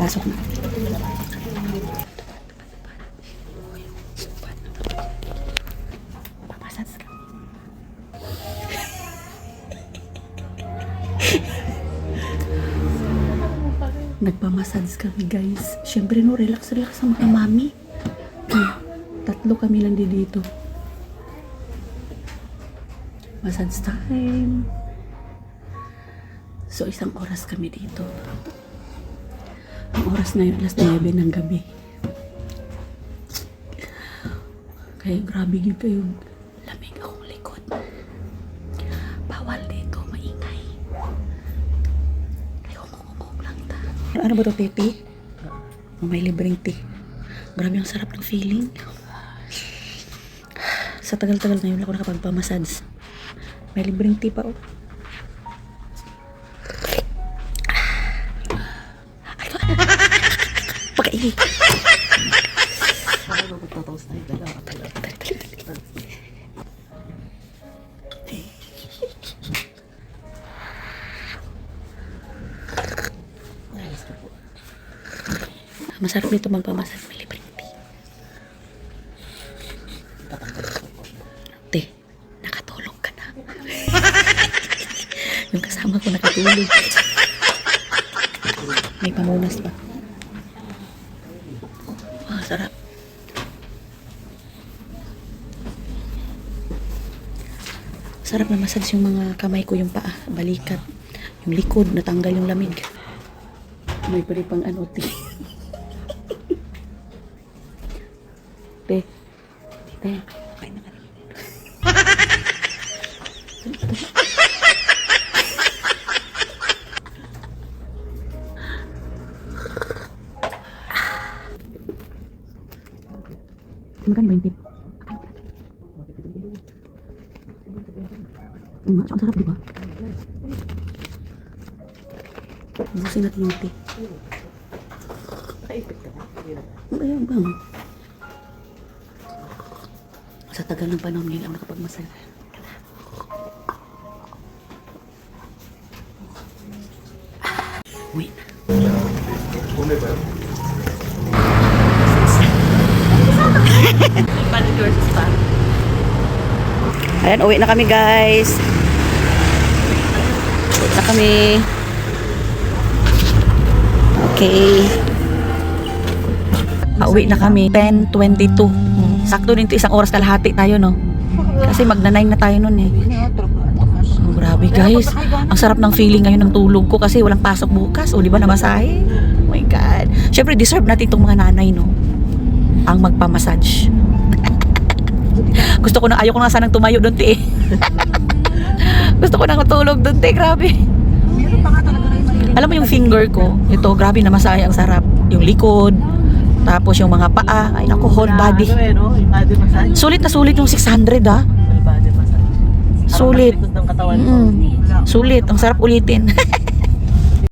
Pasok na. Pamasas ka. Nagpamassage kami guys. Siyempre no, relax ang mga mami. Tatlo kami lang dito. Massage time. So, 1 oras kami dito. Ang oras na yun, alas 9 ng gabi. Kaya grabe yun kayo. Lamig akong likod. Bawal dito, maingay. Ay, kumungong lang ta. Ano ba ito, tea? May libreng tea. Grabe ang sarap ng feeling. Sa tagal-tagal na yun ako nakapagpamassage. May libreng tea pa, oh. Pagkainit. Masarap dito magpamassage. May libreng tea. Te, nakatulog ka na. Yung kasama ko nakatulog. May pamunas pa. Sarap. Sarap na massage yung mga kamay ko, yung paa, balikat, yung likod, natanggal yung lamig. May pwede pang ano, te. Te. Te. Kain na ka rin. Makan ba yung tip? Ang sarap, diba? Busin natin yung tip. Ayan bang? Sa tagal ng panahon ngayon ako nakapagmasal. Wait. Ayan, uwi na kami guys. Uwi na kami. Okay. Uwi na kami. 10:22. Sakto din ito, 1 oras kalahati tayo, no? Kasi magna-9 na tayo nun, eh. Oh, grabe guys. Ang sarap ng feeling ngayon ng tulog ko kasi walang pasok bukas. O, di ba, namasahe? Oh my God. Siyempre, deserve natin itong mga nanay, no? Ang magpamassage. Gusto ko na, ayoko na sanang tumayo doon, te. Gusto ko na matulog doon, te. Grabe. Alam mo yung finger ko, ito, grabe na masahe, ang sarap. Yung likod, tapos yung mga paa, ay naku, whole body. Sulit na sulit yung 600, ah. Sulit. Sulit, ang sarap ulitin.